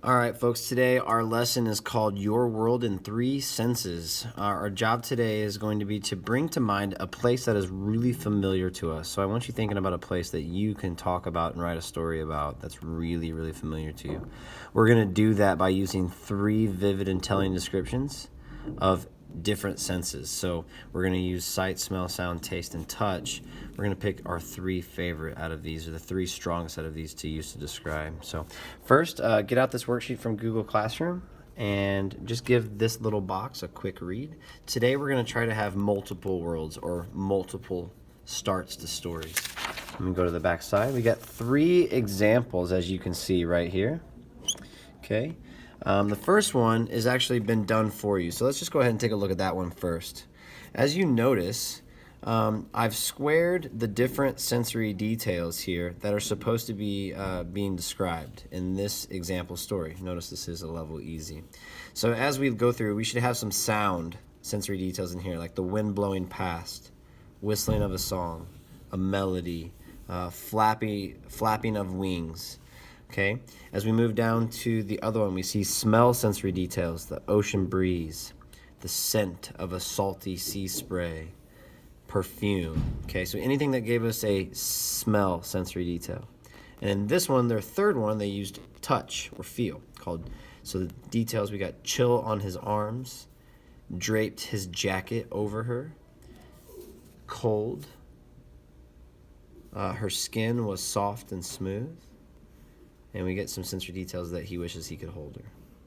All right, folks, today our lesson is called Your World in Three Senses. Our job today is going to be to bring to mind a place that is really familiar to us. So I want you thinking about a place that you can talk about and write a story about that's really, really familiar to you. We're going to do that by using three vivid and telling descriptions of different senses. So we're going to use sight, smell, sound, taste, and touch. We're going to pick our three favorite out of these, or the three strongest out of these to use to describe. So first, get out this worksheet from Google Classroom and just give this little box a quick read. Today we're going to try to have multiple worlds or multiple starts to stories. Let me go to the back side. We got three examples, as you can see right here. Okay. The first one has actually been done for you. So let's just go ahead and take a look at that one first. As you notice, I've squared the different sensory details here that are supposed to be being described in this example story. Notice this is a level easy. So as we go through, we should have some sound sensory details in here, like the wind blowing past, whistling of a song, a melody, flapping of wings. Okay, as we move down to the other one, we see smell sensory details, the ocean breeze, the scent of a salty sea spray, perfume. Okay, so anything that gave us a smell sensory detail. And in this one, their third one, they used touch or feel. So the details, we got chill on his arms, draped his jacket over her, cold, her skin was soft and smooth. And we get some sensory details that he wishes he could hold her.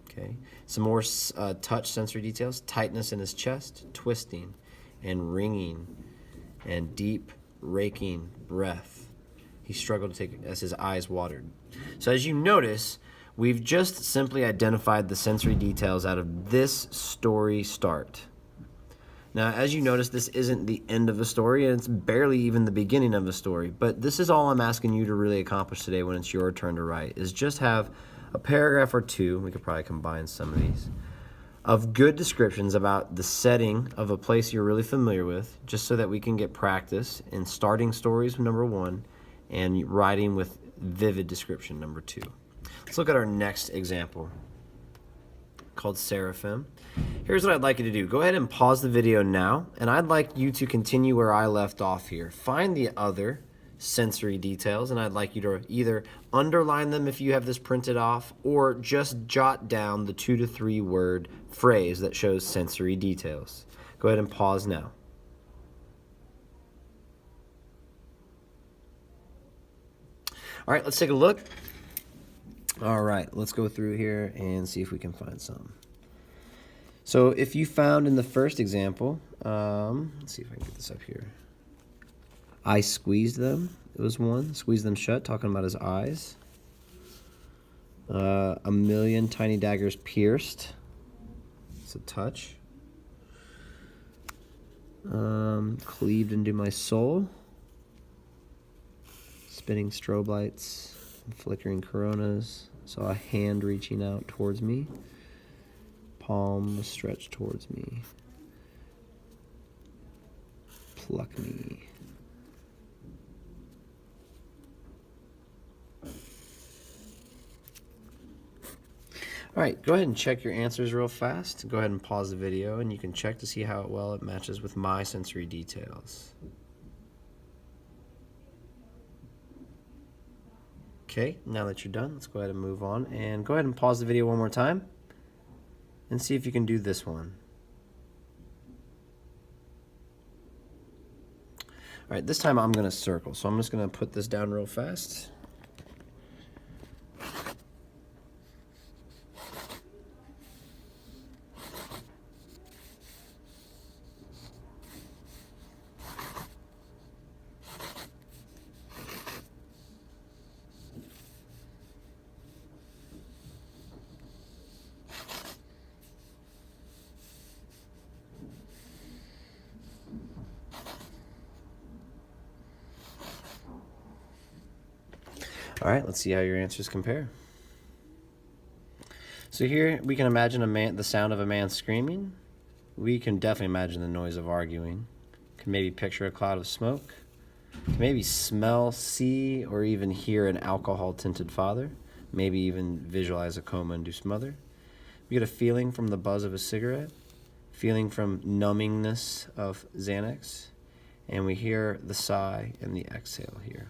Okay. Some more touch sensory details. Tightness in his chest, twisting and ringing, and deep raking breath. He struggled to take as his eyes watered. So as you notice, we've just simply identified the sensory details out of this story start. Now, as you notice, this isn't the end of the story, and it's barely even the beginning of the story. But this is all I'm asking you to really accomplish today when it's your turn to write, is just have a paragraph or two, we could probably combine some of these, of good descriptions about the setting of a place you're really familiar with, just so that we can get practice in starting stories, number one, and writing with vivid description, number two. Let's look at our next example, called Seraphim. Here's what I'd like you to do. Go ahead and pause the video now, and I'd like you to continue where I left off here. Find the other sensory details, and I'd like you to either underline them if you have this printed off, or just jot down the 2 to 3 word phrase that shows sensory details. Go ahead and pause now. All right, let's take a look. All right, let's go through here and see if we can find some. So if you found in the first example, let's see if I can get this up here. I squeezed them. It was one. Squeeze them shut, talking about his eyes. A million tiny daggers pierced. It's a touch. Cleaved into my soul. Spinning strobe lights. Flickering coronas. Saw a hand reaching out towards me. Palm was stretched towards me. Pluck me. All right, go ahead and check your answers real fast. Go ahead and pause the video, and you can check to see how well it matches with my sensory details. Okay, now that you're done, let's go ahead and move on. And go ahead and pause the video one more time and see if you can do this one. All right, this time I'm going to circle. So I'm just going to put this down real fast. All right, let's see how your answers compare. So here we can imagine the sound of a man screaming. We can definitely imagine the noise of arguing. Can maybe picture a cloud of smoke. Can maybe smell, see, or even hear an alcohol-tinted father. maybe even visualize a coma-induced mother. We get a feeling from the buzz of a cigarette, feeling from numbingness of Xanax, and we hear the sigh and the exhale here.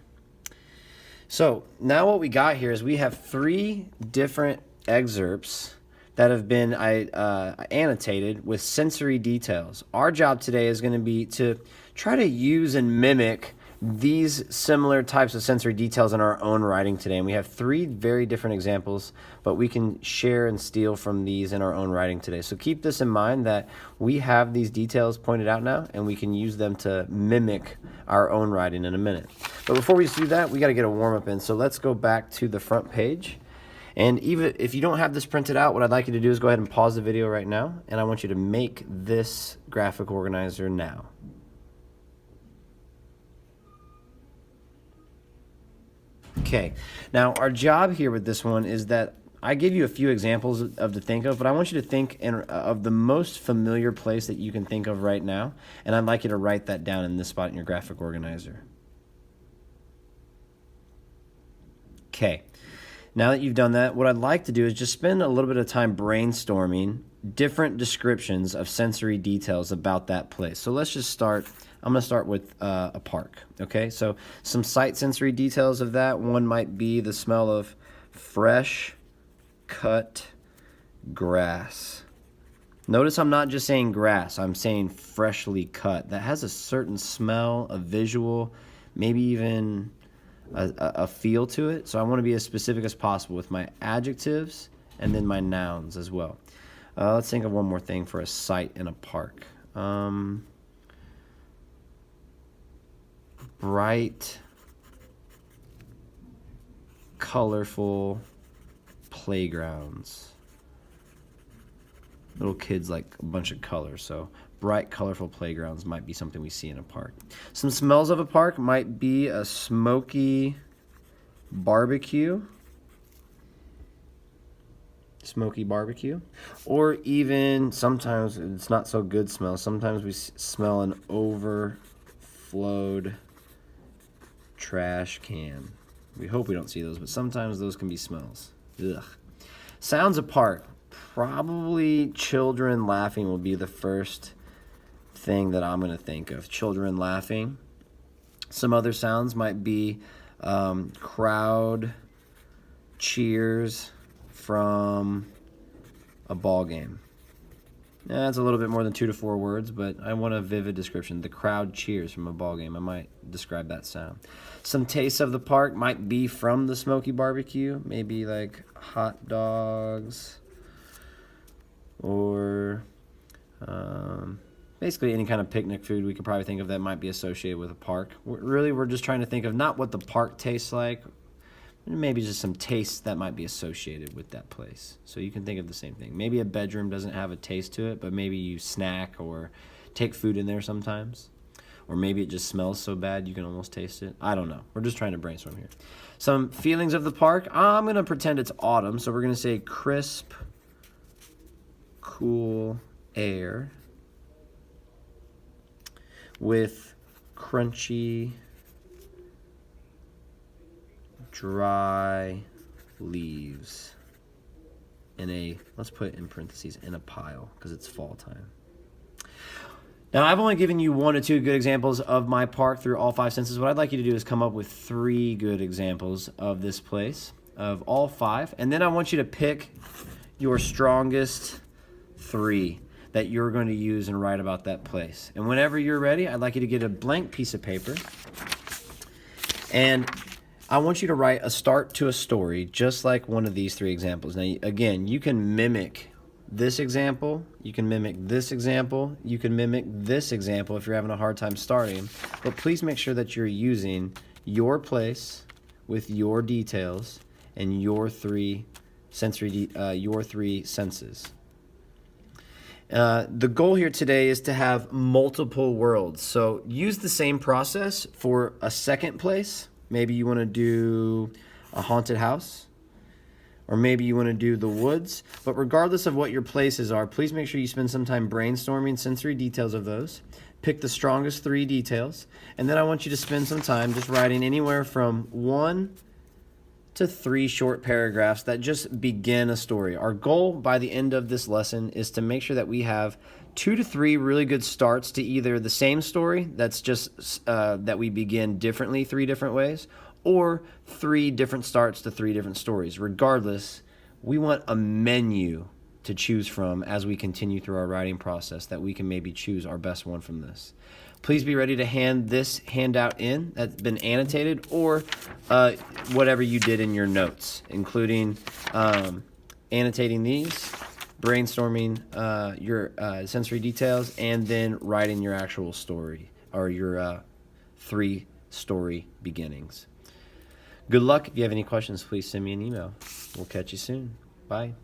So now what we got here is we have 3 different excerpts that have been annotated with sensory details. Our job today is going to be to try to use and mimic these similar types of sensory details in our own writing today. And we have 3 very different examples, but we can share and steal from these in our own writing today. So keep this in mind that we have these details pointed out now, and we can use them to mimic our own writing in a minute. But before we do that, we got to get a warm-up in. So let's go back to the front page. And even if you don't have this printed out, what I'd like you to do is go ahead and pause the video right now, and I want you to make this graphic organizer now. Okay, now our job here with this one is that I give you a few examples of to think of, but I want you to think of the most familiar place that you can think of right now, and I'd like you to write that down in this spot in your graphic organizer. Okay, now that you've done that, what I'd like to do is just spend a little bit of time brainstorming different descriptions of sensory details about that place. So let's just start. I'm going to start with a park, okay? So some sight sensory details of that. One might be the smell of fresh cut grass. Notice I'm not just saying grass, I'm saying freshly cut. That has a certain smell, a visual, maybe even a feel to it. So I want to be as specific as possible with my adjectives and then my nouns as well. Let's think of one more thing for a sight in a park. Bright, colorful playgrounds. Little kids like a bunch of colors, so bright, colorful playgrounds might be something we see in a park. Some smells of a park might be a smoky barbecue. Or even sometimes it's not so good smell. Sometimes we smell an overflowed trash can. We hope we don't see those, but sometimes those can be smells. Ugh. Sounds apart. Probably children laughing will be the first thing that I'm going to think of. Children laughing. Some other sounds might be crowd cheers from a ball game. That's a little bit more than 2 to 4 words, but I want a vivid description. The crowd cheers from a ball game. I might describe that sound. Some tastes of the park might be from the smoky barbecue, maybe like hot dogs or basically any kind of picnic food we could probably think of that might be associated with a park. We're just trying to think of not what the park tastes like, maybe just some tastes that might be associated with that place. So you can think of the same thing. Maybe a bedroom doesn't have a taste to it, but maybe you snack or take food in there sometimes. Or maybe it just smells so bad you can almost taste it. I don't know. We're just trying to brainstorm here. Some feelings of the park. I'm going to pretend it's autumn, so we're going to say crisp, cool air with crunchy, dry leaves in let's put in parentheses, in a pile, because it's fall time. Now, I've only given you 1 or 2 good examples of my park through all 5 senses. What I'd like you to do is come up with 3 good examples of this place, of all 5. And then I want you to pick your strongest 3 that you're going to use and write about that place. And whenever you're ready, I'd like you to get a blank piece of paper. And I want you to write a start to a story just like one of these 3 examples. Now, again, you can mimic this example, you can mimic this example, you can mimic this example if you're having a hard time starting, but please make sure that you're using your place with your details and your 3 senses. The goal here today is to have multiple worlds. So use the same process for a second place. Maybe you want to do a haunted house, or maybe you want to do the woods. But regardless of what your places are, please make sure you spend some time brainstorming sensory details of those. Pick the strongest 3 details, and then I want you to spend some time just writing anywhere from 1 to 3 short paragraphs that just begin a story. Our goal by the end of this lesson is to make sure that we have 2 to 3 really good starts to either the same story that's just that we begin differently 3 different ways, or 3 different starts to 3 different stories. Regardless, we want a menu to choose from as we continue through our writing process, that we can maybe choose our best one from this. Please be ready to hand this handout in that's been annotated, or whatever you did in your notes, including annotating these, brainstorming your sensory details, and then writing your actual story, or your 3 story beginnings. Good luck. If you have any questions, please send me an email. We'll catch you soon. Bye.